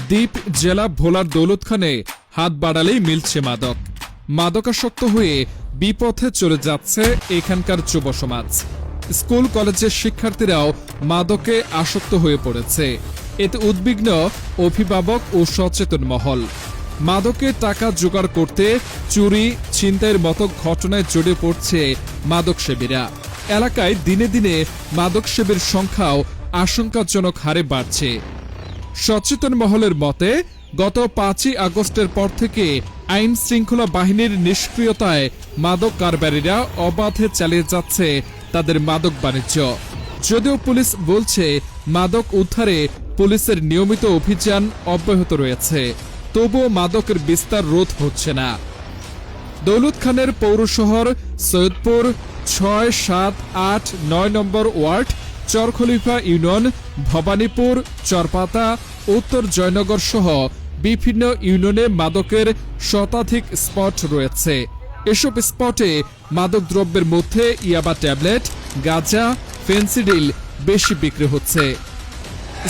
দ্বীপ জেলা ভোলার দৌলতখানে হাত বাড়ালেই মিলছে মাদক। মাদকাসক্ত হয়ে বিপথে চলে যাচ্ছে এখানকার যুব সমাজ। স্কুল কলেজের শিক্ষার্থীরাও মাদকে আসক্ত হয়ে পড়েছে। এতে উদ্বিগ্ন অভিভাবক ও সচেতন মহল। মাদকে টাকা জোগাড় করতে চুরি, ছিনতাইয়ের মতো ঘটনায় জড়িয়ে পড়ছে মাদক সেবীরা। এলাকায় দিনে দিনে মাদক সেবীর সংখ্যাও আশঙ্কাজনক হারে বাড়ছে। সচেতন মহলের মতে গত 5ই আগস্টের পর থেকে আইন শৃঙ্খলা বাহিনীর নিষ্ক্রিয়তায় মাদক কারবারিরা অবাধে চালিয়ে যাচ্ছে তাদের মাদক বাণিজ্য। যদিও পুলিশ বলছে মাদক উদ্ধারে পুলিশের নিয়মিত অভিযান অব্যাহত রয়েছে, তবুও মাদকের বিস্তার রোধ হচ্ছে না। দৌলতখানের পৌরশহর সৈয়দপুর 6, 7, 8, 9 নম্বর ওয়ার্ড, চরখলিফা ইউনিয়ন, ভবানীপুর, চরপাতা, উত্তর জয়নগর সহ বিভিন্ন ইউনিয়নে মাদকের শতাধিক স্পট রয়েছে। এসব স্পটে মাদক দ্রব্যের মধ্যে ইয়াবা ট্যাবলেট, গাঁজা, ফেন্সিডিল বেশি বিক্রি হচ্ছে।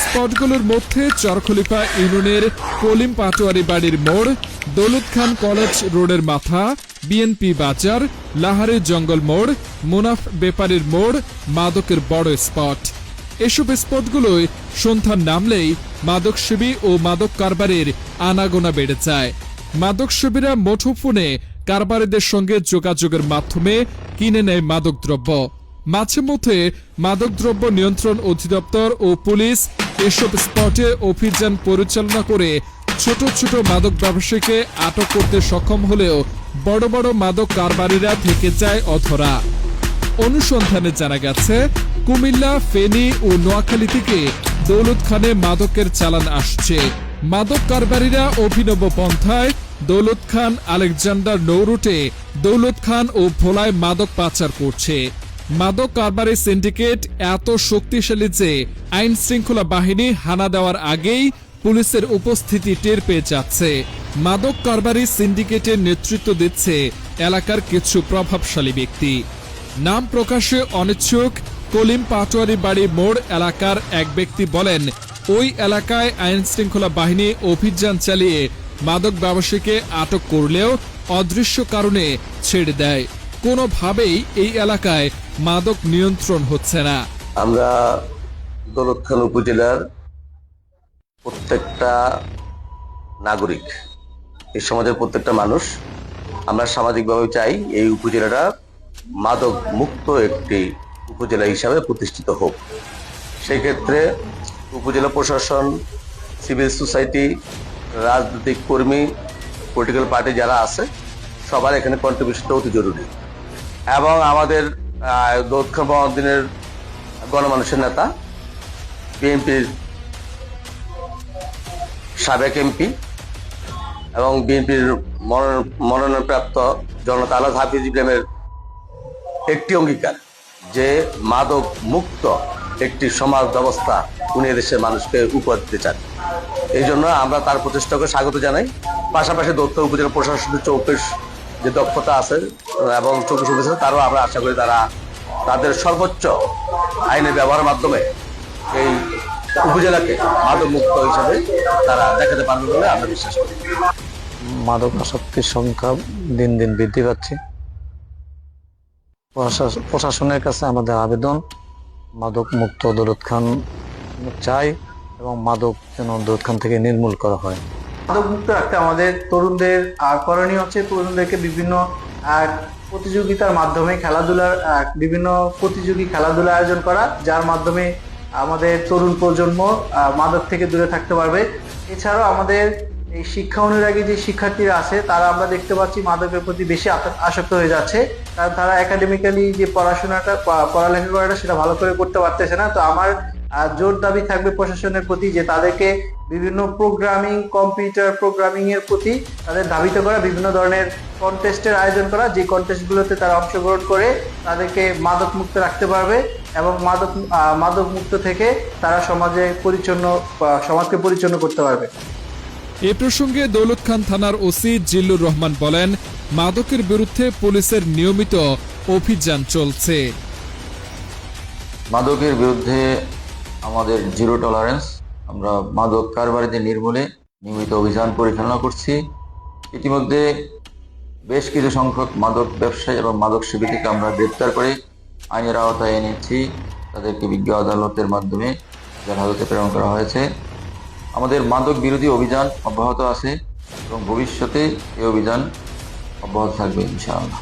স্পটগুলোর মধ্যে চরখলিফা ইউনিয়নের কলিম পাটোয়ারি বাড়ির মোড়, দৌলত খান কলেজ রোডের মাথা, বিএনপি বাজার, লাহারি জঙ্গল মোড়, মুনাফ বেপারীর মোড় মাদকের বড় স্পট। এসব স্পটগুলোয় সন্ধ্যা নামলেই মাদকসেবী ও মাদক কারবারির আনাগোনা বেড়ে যায়। মাদকসেবীরা মুঠোফোনে কারবারিদের সঙ্গে যোগাযোগের মাধ্যমে কিনে নেয় মাদকদ্রব্য। মাঝে মধ্যে মাদকদ্রব্য নিয়ন্ত্রণ অধিদপ্তর ও পুলিশ এসব স্পটে অভিযান পরিচালনা করে ছোট ছোট মাদক ব্যবসায়ীকে আটক করতে সক্ষম হলেও বড় বড় মাদক কারবারিরা থেকে যায় অধরা। অনুসন্ধানে জানা গেছে কুমিল্লা, ফেনী ও নোয়াখালী থেকে দৌলত খানে মাদকের চালান আসছে। মাদক কারবারিরা অভিনব পন্থায় দৌলত খান আলেকজান্ডার নৌরুটে দৌলত খান ও ভোলায় মাদক পাচার করছে। মাদক কারবারি সিন্ডিকেট এত শক্তিশালী যে আইন শৃঙ্খলা বাহিনী হানা দেওয়ার আগেই পুলিশের উপস্থিতি টের পেয়ে যাচ্ছে। মাদক কারবারি সিন্ডিকেটের নেতৃত্ব দিচ্ছে এলাকার কিছু প্রভাবশালী ব্যক্তি। নাম প্রকাশে অনিচ্ছুক কলিম পাটোয়ারি বাড়ি মোড় এলাকার এক ব্যক্তি বলেন, ওই এলাকায় আইন শৃঙ্খলা বাহিনী অভিযান চালিয়ে মাদক ব্যবসায়ীকে আটক করলেও অদৃশ্য কারণে ছেড়ে দেয়। কোনোভাবেই এই এলাকায় মাদক নিয়ন্ত্রণ হচ্ছে না। আমরা দৌলত খান উপজেলার প্রত্যেকটা নাগরিক, এই সমাজের প্রত্যেকটা মানুষ, আমরা সামাজিকভাবে চাই এই উপজেলাটা মাদক মুক্ত একটি উপজেলা হিসাবে প্রতিষ্ঠিত হোক। সেই ক্ষেত্রে উপজেলা প্রশাসন, সিভিল সোসাইটি, রাজনৈতিক কর্মী, পলিটিক্যাল পার্টি যারা আছে সবার এখানে কন্ট্রিবিউশনটা অতি জরুরি। এবং আমাদের দৌলত খান মহাদিনের গণমানুষের নেতা, বিএনপির সাবেক এমপি এবং বিএনপির মনোনয়নপ্রাপ্ত জনতা আলাদ হাফিজ ইব্রাহিমের একটি অঙ্গীকার যে মাদক মুক্ত একটি সমাজ ব্যবস্থা উনি এদেশের মানুষকে উপহার দিতে চান। এই জন্য আমরা তার প্রচেষ্টাকে স্বাগত জানাই। পাশাপাশি দৌলত উপজেলা প্রশাসনের চৌকিশ যে দক্ষতা আছে এবং চৌকিশ অফিসার, তারও আমরা আশা করি তারা তাদের সর্বোচ্চ আইনের ব্যবহারের মাধ্যমে এই উপজেলাকে মাদক মুক্ত হিসেবে তারা দেখাতে পারবে বলে আমরা বিশ্বাস করি। মাদক আসক্তির সংখ্যা দিন দিন বৃদ্ধি পাচ্ছে। প্রশাসনের কাছে আমাদের আবেদন, মাদক মুক্ত দৌলত খান চাই এবং মাদক যেন দৌলত খান থেকে নির্মূল করা হয়। মাদক মুক্ত রাখতে আমাদের তরুণদের করণীয় হচ্ছে তরুণদেরকে বিভিন্ন প্রতিযোগিতার মাধ্যমে বিভিন্ন প্রতিযোগী খেলাধুলা আয়োজন করা, যার মাধ্যমে আমাদের তরুণ প্রজন্ম মাদক থেকে দূরে থাকতে পারবে। এছাড়াও আমাদের এই শিক্ষা অনুরাগী যে শিক্ষার্থীরা আছে তারা আমরা দেখতে পাচ্ছি মাদকের প্রতি বেশি আসক্ত হয়ে যাচ্ছে, কারণ তারা একাডেমিক্যালি যে পড়ালেখা করাটা সেটা ভালো করে করতে পারতেছে না। তো আমার জোর দাবি থাকবে প্রশাসনের প্রতি যে তাদেরকে বিভিন্ন কম্পিউটার প্রোগ্রামিং এর প্রতি তাদের ধাবিত করা, বিভিন্ন ধরনের কন্টেস্টের আয়োজন করা, যে কন্টেস্টগুলোতে তারা অংশগ্রহণ করে তাদেরকে মাদক মুক্ত রাখতে পারবে এবং মাদক মুক্ত থেকে তারা সমাজকে পরিচ্ছন্ন করতে পারবে। এ প্রসঙ্গে দৌলত খান থানার ওসি জিল্লুর রহমান বলেন, মাদকের বিরুদ্ধে পুলিশের নিয়মিত অভিযান চলছে। মাদকের বিরুদ্ধে আমাদের জিরো টলারেন্স। আমরা মাদক কারবারিদের নির্মূলে নিয়মিত অভিযান পরিচালনা করছি। ইতিমধ্যে বেশ কিছু সংখ্যক মাদক ব্যবসায়ী এবং মাদক সেবীকে আমরা গ্রেপ্তার করে আইনের আওতায় এনেছি। তাদেরকে বিজ্ঞ আদালতের মাধ্যমে জেল হাজতে প্রেরণ করা হয়েছে। আমাদের মাদক বিরোধী অভিযান অব্যাহত আছে এবং ভবিষ্যতে এই অভিযান অব্যাহত থাকবে ইনশাআল্লাহ।